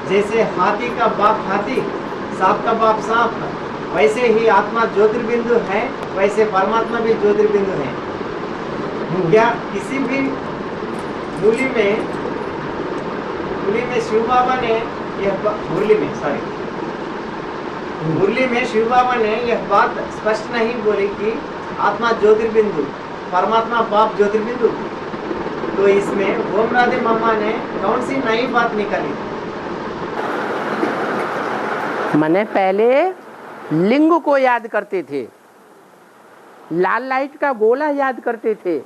जैसे हाथी का बाप हाथी, सांप का बाप सांप, वैसे ही आत्मा ज्योतिर्बिंदु है, वैसे परमात्मा भी ज्योतिर्बिंदु है। क्या किसी भी मूली में शिव बाबा ने मुरली में शिव बाबा ने यह बात स्पष्ट नहीं बोली कि आत्मा ज्योतिर्बिंदु, परमात्मा बाप ज्योतिर्बिंदु। तो इसमें ओम राधे मम्मा ने कौन सी नई बात निकाली? मैंने पहले लिंग को याद करते थे, लाल लाइट का गोला याद करते थे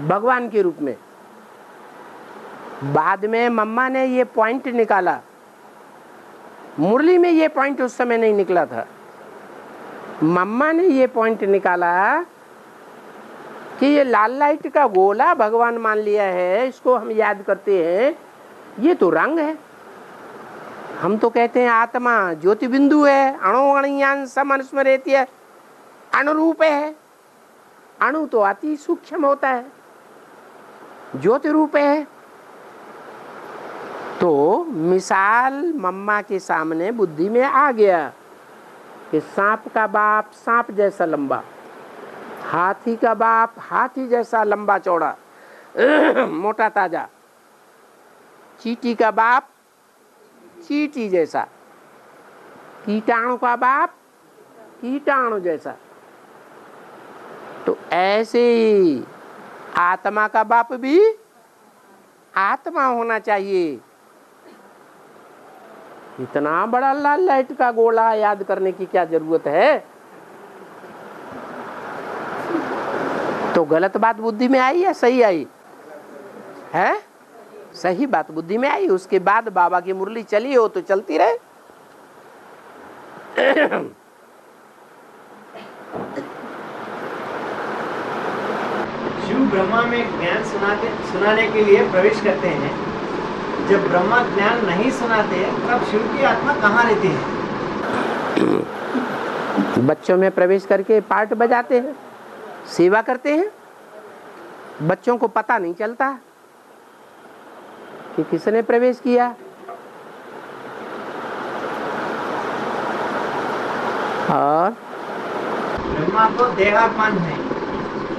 भगवान के रूप में। बाद में मम्मा ने ये पॉइंट निकाला, मुरली में ये पॉइंट उस समय नहीं निकला था। मम्मा ने ये पॉइंट निकाला कि ये लाल लाइट का गोला भगवान मान लिया है, इसको हम याद करते हैं, ये तो रंग है। हम तो कहते हैं आत्मा ज्योति बिंदु है, अणुअणियान समनुस्मरेत्य, अणुरूप है। अणु तो अति सूक्ष्म होता है, ज्योति रूप है। तो मिसाल मम्मा के सामने बुद्धि में आ गया कि सांप का बाप सांप जैसा लंबा, हाथी का बाप हाथी जैसा लंबा चौड़ा मोटा ताजा, चींटी का बाप चींटी जैसा, कीटाणु का बाप कीटाणु जैसा। तो ऐसे ही आत्मा का बाप भी आत्मा होना चाहिए। इतना बड़ा लाल लाइट का गोला याद करने की क्या जरूरत है? तो गलत बात बुद्धि में आई या सही आई है? सही बात बुद्धि में आई। उसके बाद बाबा की मुरली चली हो तो चलती रहे। शिव ब्रह्मा में ज्ञान सुनाने के लिए प्रवेश करते हैं। जब ब्रह्मा ज्ञान नहीं सुनाते तब शिव की आत्मा कहाँ रहती है? बच्चों में प्रवेश करके पार्ट बजाते हैं, सेवा करते हैं। बच्चों को पता नहीं चलता कि किसने प्रवेश किया। और ब्रह्मा को देहाभिमान है,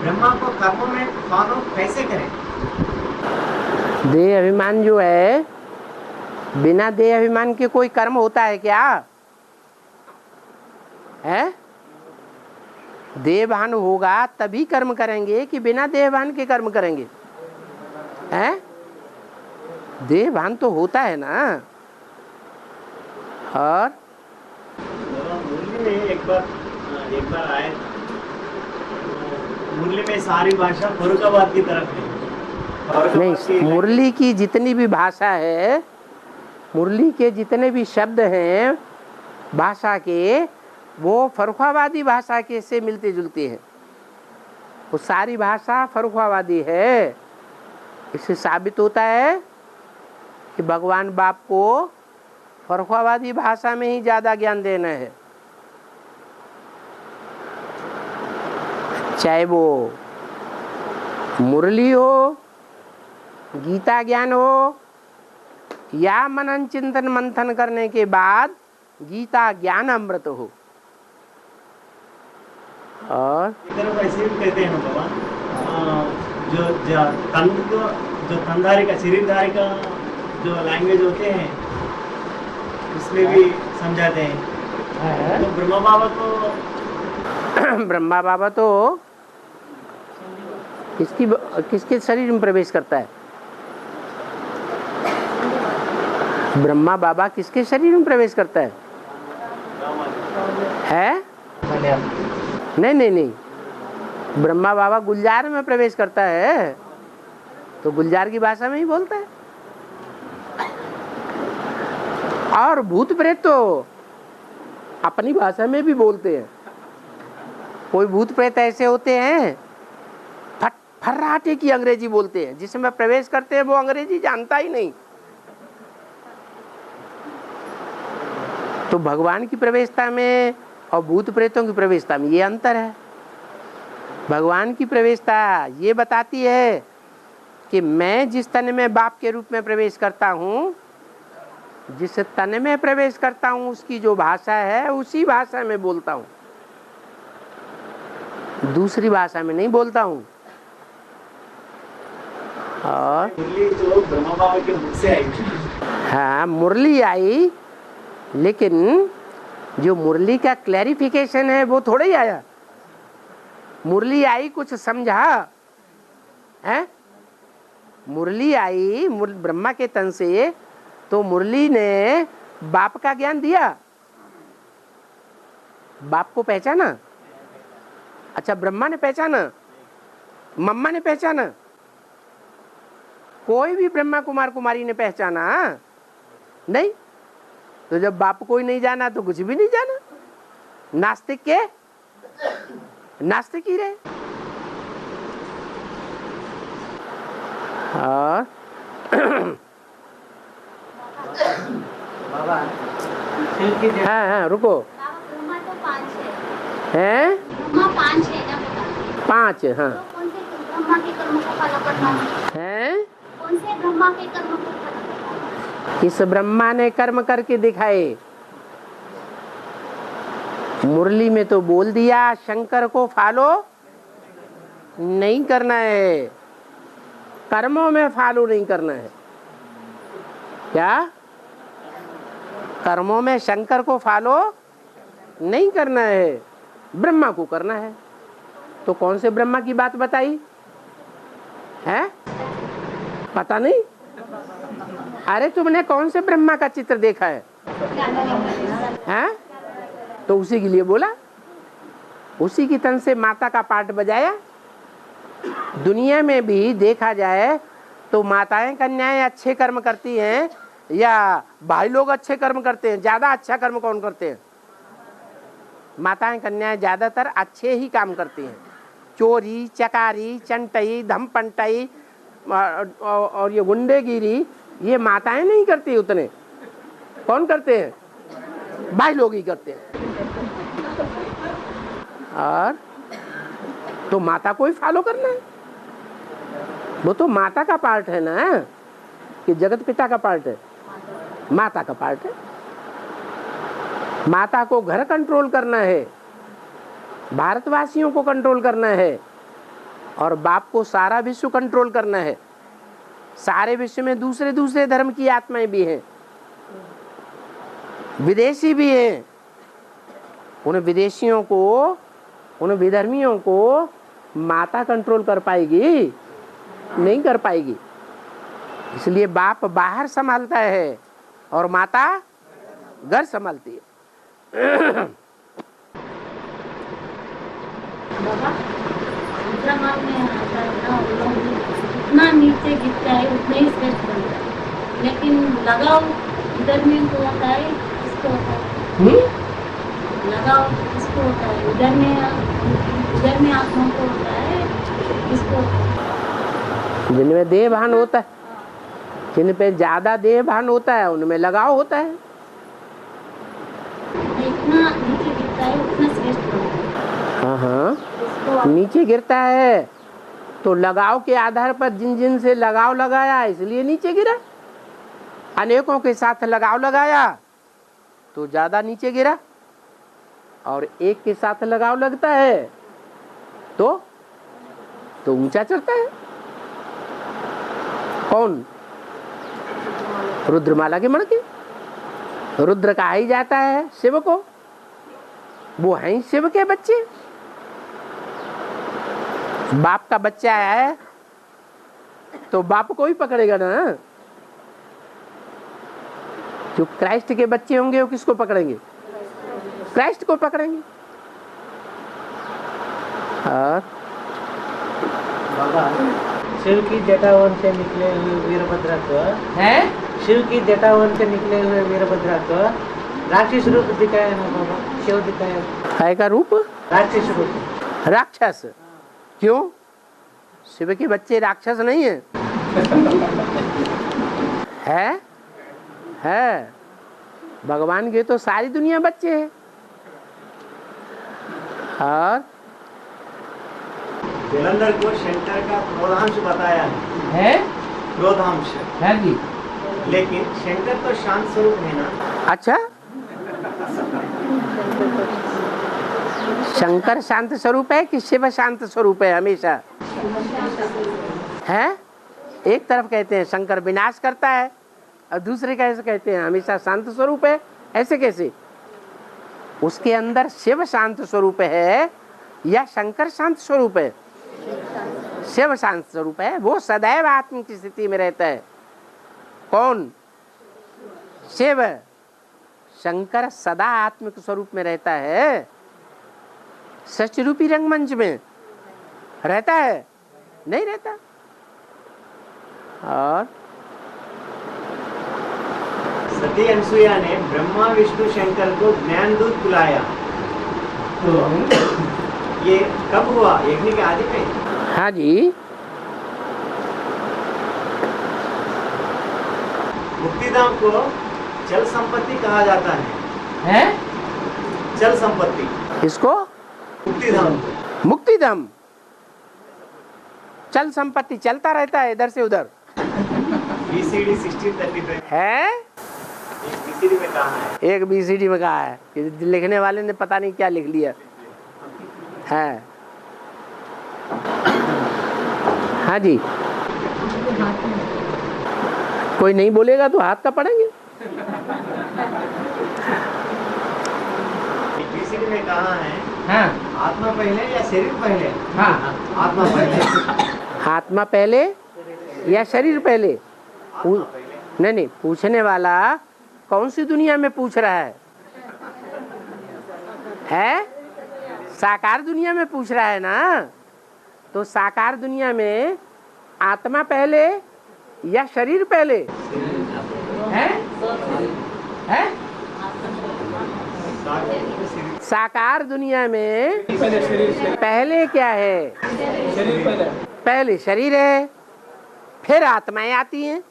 ब्रह्मा को कर्मों में फॉलो कैसे करें? देह अभिमान जो है, बिना देह अभिमान के कोई कर्म होता है क्या? है? देहभान होगा तभी कर्म करेंगे कि बिना देहभान के कर्म करेंगे? है? देहभान तो होता है ना। और मुरली में एक बार आए, मुरली में सारी भाषा फरुखाबाद की तरफ है। नहीं, मुरली की जितनी भी भाषा है, मुरली के जितने भी शब्द हैं भाषा के, वो फरुखाबादी भाषा के से मिलते जुलते हैं। वो सारी भाषा फरुखाबादी है। इससे साबित होता है कि भगवान बाप को फरुखाबादी भाषा में ही ज्यादा ज्ञान देना है। चाहे वो मुरली हो, गीता ज्ञान हो, या मनन चिंतन मंथन करने के बाद गीता ज्ञान अमृत हो। और ऐसे भी कहते हैं बाबा, जो तंधारी का शरीरधारी का जो लैंग्वेज होते हैं उसमें भी समझाते हैं। तो ब्रह्मा बाबा तो किसके शरीर में प्रवेश करता है? ब्रह्मा बाबा किसके शरीर में प्रवेश करता है? नहीं, ब्रह्मा बाबा गुलजार में प्रवेश करता है, तो गुलजार की भाषा में ही बोलता है। और भूत प्रेत तो अपनी भाषा में भी बोलते हैं। कोई भूत प्रेत ऐसे होते हैं फर्राटे की अंग्रेजी बोलते हैं, जिसमें प्रवेश करते हैं वो अंग्रेजी जानता ही नहीं। तो भगवान की प्रवेशता में और भूत प्रेतों की प्रवेशता में ये अंतर है। भगवान की प्रवेशता ये बताती है कि मैं जिस तन में बाप के रूप में प्रवेश करता हूँ, जिस तन में प्रवेश करता हूँ, उसकी जो भाषा है उसी भाषा में बोलता हूँ, दूसरी भाषा में नहीं बोलता हूँ। और मुरली तो ब्रह्मा बाबा के मुख से आई। हाँ, मुरली आई, लेकिन जो मुरली का क्लैरिफिकेशन है वो थोड़ा ही आया। मुरली आई कुछ समझा है, मुरली आई ब्रह्मा के तन से, तो मुरली ने बाप का ज्ञान दिया, बाप को पहचाना। अच्छा, ब्रह्मा ने पहचाना, मम्मा ने पहचाना, कोई भी ब्रह्मा कुमार कुमारी ने पहचाना नहीं। तो जब बाप को ही नहीं जाना तो कुछ भी नहीं जाना। नास्तिक ही रहे। और बाबा शिव की जटा हाँ रुको ब्रह्मा तो 5 हैं ब्रह्मा 5 है ना बेटा। 5 हाँ तो कौन से ब्रह्मा के कर्म को फॉलो करना है? हैं कौन से ब्रह्मा के कर्म को फॉलो करना है? किस ब्रह्मा ने कर्म करके दिखाए? मुरली में तो बोल दिया शंकर को फॉलो नहीं करना है, कर्मों में फॉलो नहीं करना है। क्या कर्मों में शंकर को फॉलो नहीं करना है, ब्रह्मा को करना है। तो कौन से ब्रह्मा की बात बताई है? पता नहीं। अरे तुमने कौन से ब्रह्मा का चित्र देखा है? हैं? तो उसी के लिए बोला, उसी की तन से माता का पाठ बजाया। दुनिया में भी देखा जाए तो माताएं कन्याएं अच्छे कर्म करती हैं या भाई लोग अच्छे कर्म करते हैं? ज्यादा अच्छा कर्म कौन करते हैं? माताएं कन्याएं ज्यादातर अच्छे ही काम करती हैं। चोरी चकारी चंटई धमपंटई और ये गुंडेगिरी ये माताएं नहीं करती उतने। कौन करते हैं? भाई लोग ही करते हैं। और तो माता को ही फॉलो करना है, वो तो माता का पार्ट है ना, कि जगत पिता का पार्ट है? माता का पार्ट है। माता को घर कंट्रोल करना है, भारतवासियों को कंट्रोल करना है, और बाप को सारा विश्व कंट्रोल करना है। सारे विश्व में दूसरे दूसरे धर्म की आत्माएं भी हैं, विदेशी भी हैं। उन विदेशियों को, उन विधर्मियों को माता कंट्रोल कर पाएगी? नहीं कर पाएगी। इसलिए बाप बाहर संभालता है और माता घर संभालती है। बाबा दूसरा मार्ग में आता है ना, वो लोग जितना नीचे गिरता है उतना ही श्रेष्ठ बनता है। लेकिन लगाव इधर में तो होता है, इसको होता है। लगाव इसको होता है, इधर में आत्मा को होता है, इसको होता है। जिनमें देह भान होता है, जिन पे ज्यादा देह भान होता है उनमें लगाव होता है। जितना नीचे गिरता है उतना श्रेष्ठ बनता है। हाँ इसको नीचे गिरता है तो लगाव के आधार पर जिन जिन से लगाव लगाया इसलिए नीचे गिरा। अनेकों के साथ लगाव लगाया तो ज्यादा नीचे गिरा, और एक के साथ लगाव लगता है तो ऊंचा चढ़ता है। कौन? रुद्रमाला के मणके। रुद्र कहा ही जाता है शिव को, वो हैं शिव के बच्चे। बाप का बच्चा है तो बाप को ही पकड़ेगा ना। जो क्राइस्ट के बच्चे होंगे वो किसको पकड़ेंगे? क्राइस्ट को पकड़ेंगे। और बाबा शिव की जटावन से निकले हुए वीरभद्र को है, शिव की जटावन से निकले हुए वीरभद्र को राक्षस रूप दिखाया ना बाबा, शिव दिखाया। काय का रूप? राक्षस रूप। राक्षस। क्यों? शिव के बच्चे राक्षस नहीं है? है। भगवान के तो सारी दुनिया बच्चे हैं। और जलंधर को शंकर का क्रोधांश बताया है क्रोधांश है जी। लेकिन शंकर तो शांत स्वरूप है ना। अच्छा, शंकर शांत स्वरूप है कि शिव शांत स्वरूप है? हमेशा है। एक तरफ कहते हैं शंकर विनाश करता है और दूसरे कैसे कहते हैं हमेशा शांत स्वरूप है। ऐसे कैसे? उसके अंदर शिव शांत स्वरूप है या शंकर शांत स्वरूप है? शिव शांत स्वरूप है। वो सदैव आत्म की स्थिति में रहता है। कौन? शिव। शंकर सदा आत्मिक स्वरूप में रहता है। सच रूपी रंगमंच में रहता है? नहीं रहता। और सती अनसुईया ने ब्रह्मा विष्णु शंकर को ज्ञान दूत बुलाया, तो ये कब हुआ? यज्ञ के आदि में। हाँ जी, मुक्तिधाम को चल संपत्ति कहा जाता है। चल संपत्ति इसको मुक्तिधाम मुक्तिधाम, चल संपत्ति चलता रहता है इधर से उधर BCD 1635 है। BCD में कहा है। एक BCD में कहा है कि लिखने वाले ने पता नहीं क्या लिख लिया है। हाँ जी, कोई नहीं बोलेगा तो हाथ का पढ़ेंगे। BCD में कहा है हाँ आत्मा पहले या शरीर पहले? हाँ, आत्मा पहले। आत्मा पहले या शरीर पहले? नहीं, पूछने वाला कौन सी दुनिया में पूछ रहा है? साकार दुनिया में पूछ रहा है ना। तो साकार दुनिया में आत्मा पहले या शरीर पहले है? साकार दुनिया में पहले क्या है? पहले शरीर है, फिर आत्माएं आती हैं।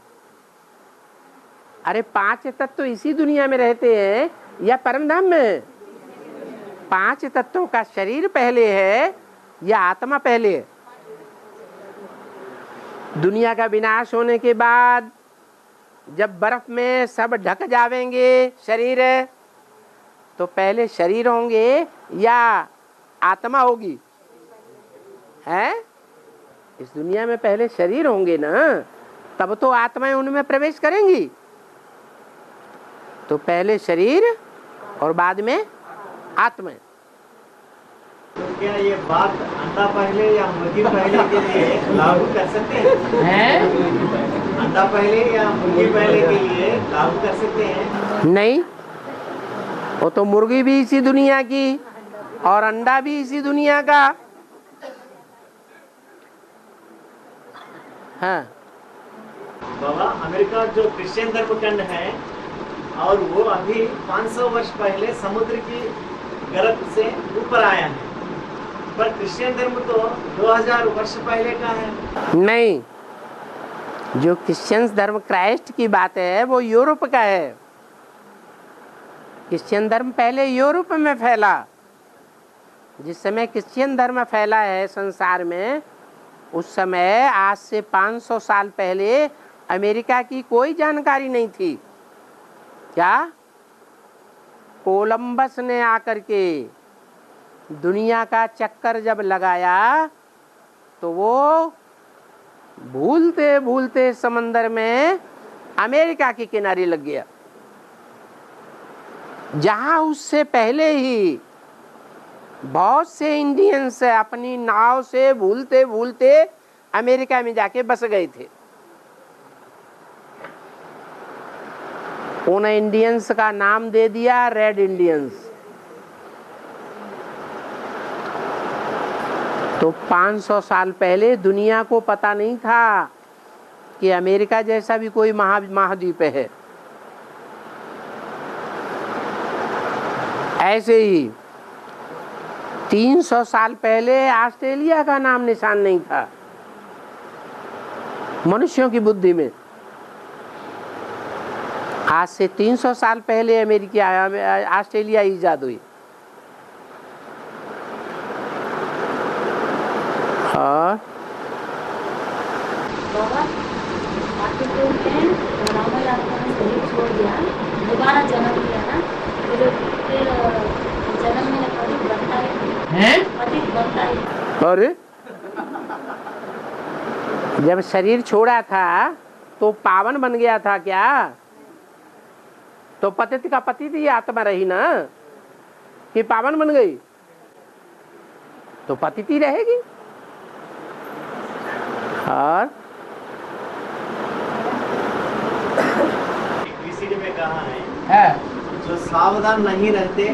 अरे 5 तत्व तो इसी दुनिया में रहते हैं या परमधाम में? 5 तत्वों का शरीर पहले है या आत्मा पहले है? दुनिया का विनाश होने के बाद जब बर्फ में सब ढक जावेंगे शरीर, तो पहले शरीर होंगे या आत्मा होगी? है? इस दुनिया में पहले शरीर होंगे ना, तब तो आत्माएं उनमें प्रवेश करेंगी। तो पहले शरीर और बाद में आत्माएं। तो क्या ये बात अंडा पहले या मुर्गी पहले के लिए लागू कर सकते हैं? अंडा पहले या मुर्गी पहले के लिए लागू कर सकते हैं? नहीं, वो तो मुर्गी भी इसी दुनिया की और अंडा भी इसी दुनिया का। हाँ बाबा, अमेरिका जो क्रिश्चियन धर्म खंड है और वो अभी 500 वर्ष पहले समुद्र की गर्भ से ऊपर आया है, पर क्रिश्चियन धर्म तो 2000 वर्ष पहले का है। नहीं, जो क्रिश्चियन धर्म क्राइस्ट की बात है वो यूरोप का है। क्रिश्चियन धर्म पहले यूरोप में फैला। जिस समय क्रिश्चियन धर्म फैला है संसार में, उस समय आज से 500 साल पहले अमेरिका की कोई जानकारी नहीं थी। क्या? कोलंबस ने आकर के दुनिया का चक्कर जब लगाया तो वो भूलते भूलते समंदर में अमेरिका के किनारे लग गया, जहां उससे पहले ही बहुत से इंडियंस अपनी नाव से भूलते भूलते अमेरिका में जाके बस गए थे। उन इंडियंस का नाम दे दिया रेड इंडियंस। तो 500 साल पहले दुनिया को पता नहीं था कि अमेरिका जैसा भी कोई महाद्वीप है। ऐसे ही 300 साल पहले ऑस्ट्रेलिया का नाम निशान नहीं था मनुष्यों की बुद्धि में। आज से 300 साल पहले ऑस्ट्रेलिया ईजाद हुई। और छोड़ दिया, दोबारा जन्म लिया ना, फिर जन्म में पतित बनता है। और जब शरीर छोड़ा था तो पावन बन गया था क्या? तो पतित का पतित ही आत्मा रही ना, कि पावन बन गई? तो पतित ही रहेगी। और BCD में कहा है जो सावधान नहीं रहते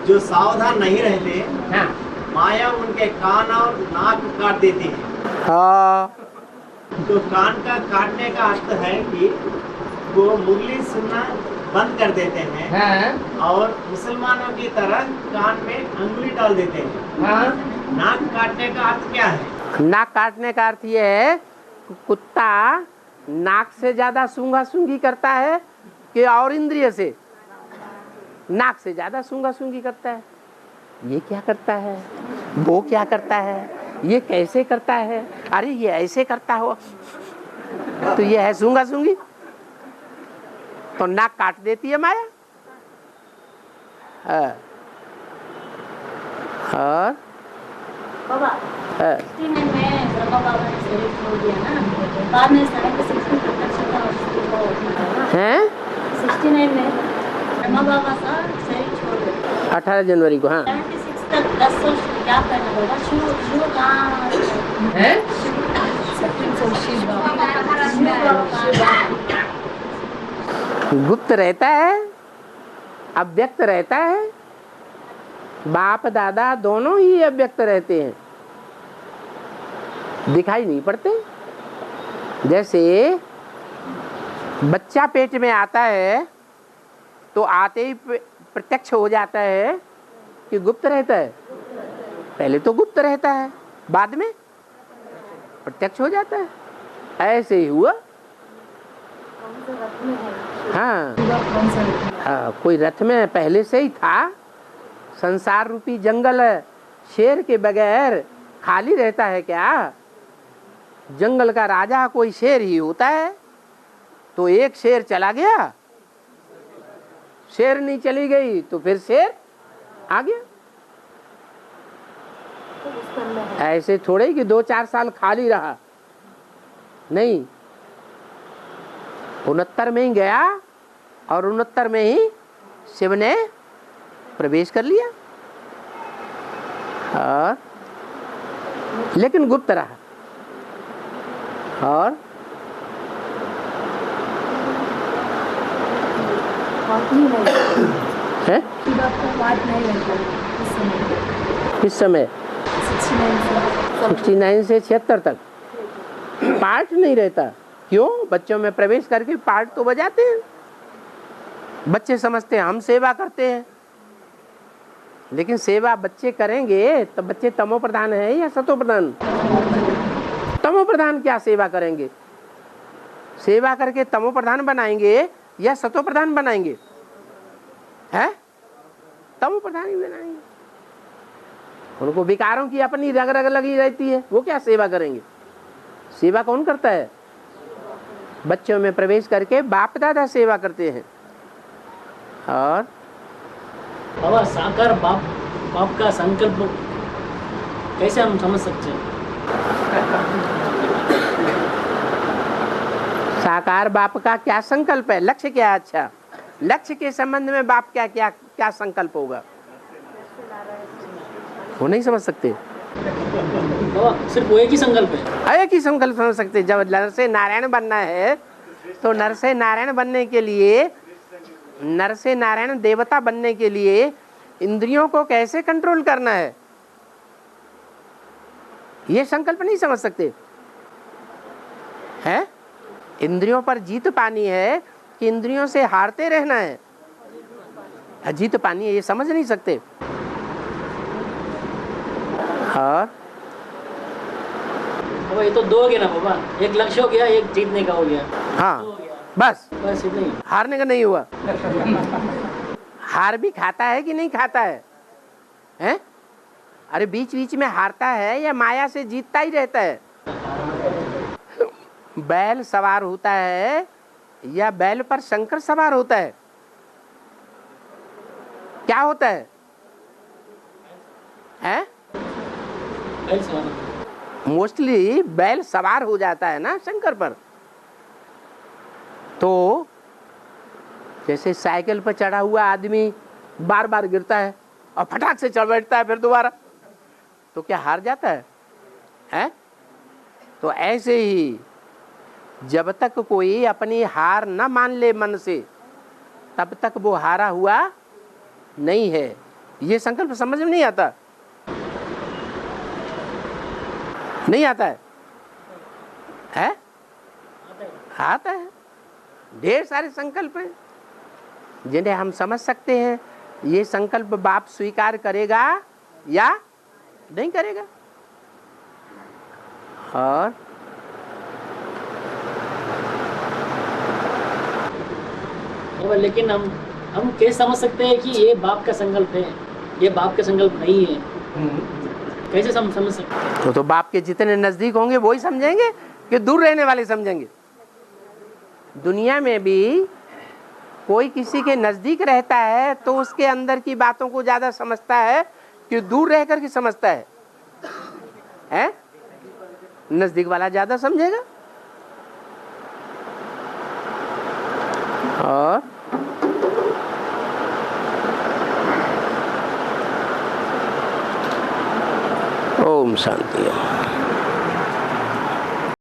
जो सावधान नहीं रहते हाँ। माया उनके कान और नाक काट देती है। हाँ। तो कान का काटने का अर्थ है कि वो मुरली सुनना बंद कर देते हैं। हाँ। और मुसलमानों की तरह कान में अंगुली डाल देते हैं। हाँ। नाक काटने का अर्थ क्या है? नाक काटने का अर्थ ये है कुत्ता नाक से ज्यादा सूंघा सूंघी करता है कि और इंद्रिय से? नाक से ज्यादा सूंघा सूंघी करता है। ये क्या करता है, वो क्या करता है, ये कैसे करता है, अरे ये ऐसे करता हो, तो ये है सूंघा सूंघी। तो नाक काट देती है माया। और बाबा 69 में ब्रह्मा बाबा ने शरीर छोड़ दिया ना, बाद में 60 प्रत्यक्षता हैं 69 में ब्रह्मा बाबा का शरीर छोड़ दिया 18 जनवरी को। हाँ 76 तक 10 वर्ष क्या करना होगा? शिव कहाँ है? गुप्त रहता है, अव्यक्त रहता है। बाप दादा दोनों ही अव्यक्त रहते हैं, दिखाई नहीं पड़ते। जैसे बच्चा पेट में आता है तो आते ही प्रत्यक्ष हो जाता है कि गुप्त रहता है? पहले तो गुप्त रहता है, बाद में प्रत्यक्ष हो जाता है। ऐसे ही हुआ। हाँ हाँ, कोई रथ में पहले से ही था। संसार रूपी जंगल शेर के बगैर खाली रहता है क्या? जंगल का राजा कोई शेर ही होता है। तो एक शेर चला गया, शेरनी चली गई, तो फिर शेर आ गया। ऐसे थोड़े कि 2-4 साल खाली रहा, नहीं, 69 में ही गया और 69 में ही शिव ने प्रवेश कर लिया। और लेकिन गुप्त रहा। और है किस समय 69 से 76 तक पार्ट नहीं रहता। क्यों? बच्चों में प्रवेश करके पार्ट तो बजाते हैं। बच्चे समझते हैं हम सेवा करते हैं, लेकिन सेवा बच्चे करेंगे तो बच्चे तमो प्रधान है या सतो प्रधान? तमो प्रधान क्या सेवा करेंगे? सेवा करके तमो प्रधान बनाएंगे या सतो प्रधान बनाएंगे? है तमो प्रधान ही बनाएंगे। उनको विकारों की अपनी रग रग लगी रहती है, वो क्या सेवा करेंगे? सेवा कौन करता है? बच्चों में प्रवेश करके बाप दादा सेवा करते हैं। और बाबा साकार बाप का संकल्प कैसे हम समझ सकते हैं? साकार बाप का क्या संकल्प है? लक्ष्य क्या है? अच्छा, लक्ष्य के संबंध में बाप क्या क्या क्या संकल्प होगा, वो नहीं समझ सकते। बाबा सिर्फ वो एक ही संकल्प है, एक ही संकल्प समझ सकते। जब नर से नारायण बनना है तो नर से नारायण बनने के लिए, नर से नारायण देवता बनने के लिए इंद्रियों को कैसे कंट्रोल करना है, ये संकल्प नहीं समझ सकते हैं। इंद्रियों पर जीत पानी है कि इंद्रियों से हारते रहना है, जीत पानी है, ये समझ नहीं सकते। और बाबा ये तो दो हो गया ना बाबा, एक लक्ष्य हो गया, एक जीतने का हो गया। हाँ हो गया। बस इतना ही। हारने का नहीं हुआ। हार भी खाता है कि नहीं खाता है? हैं? अरे बीच बीच में हारता है या माया से जीतता ही रहता है? बैल सवार होता है या बैल पर शंकर सवार होता है? क्या होता है? हैं? मोस्टली बैल सवार हो जाता है ना शंकर पर। तो जैसे साइकिल पर चढ़ा हुआ आदमी बार बार गिरता है और फटाक से चढ़ बैठता है फिर दोबारा, तो क्या हार जाता है? हैं? तो ऐसे ही जब तक कोई अपनी हार न मान ले मन से, तब तक वो हारा हुआ नहीं है। ये संकल्प समझ में नहीं आता, नहीं आता है? आता है। ढेर सारे संकल्प हैं जिन्हें हम समझ सकते हैं। ये संकल्प बाप स्वीकार करेगा या नहीं करेगा। और लेकिन हम कैसे समझ सकते हैं कि ये बाप का संकल्प है, ये बाप का संकल्प नहीं है? कैसे समझ सकते हैं? तो बाप के जितने नजदीक होंगे वही समझेंगे कि दूर रहने वाले समझेंगे? दुनिया में भी कोई किसी के नजदीक रहता है तो उसके अंदर की बातों को ज्यादा समझता है कि दूर रह करके समझता है? नजदीक वाला ज्यादा समझेगा। और ओम शांति।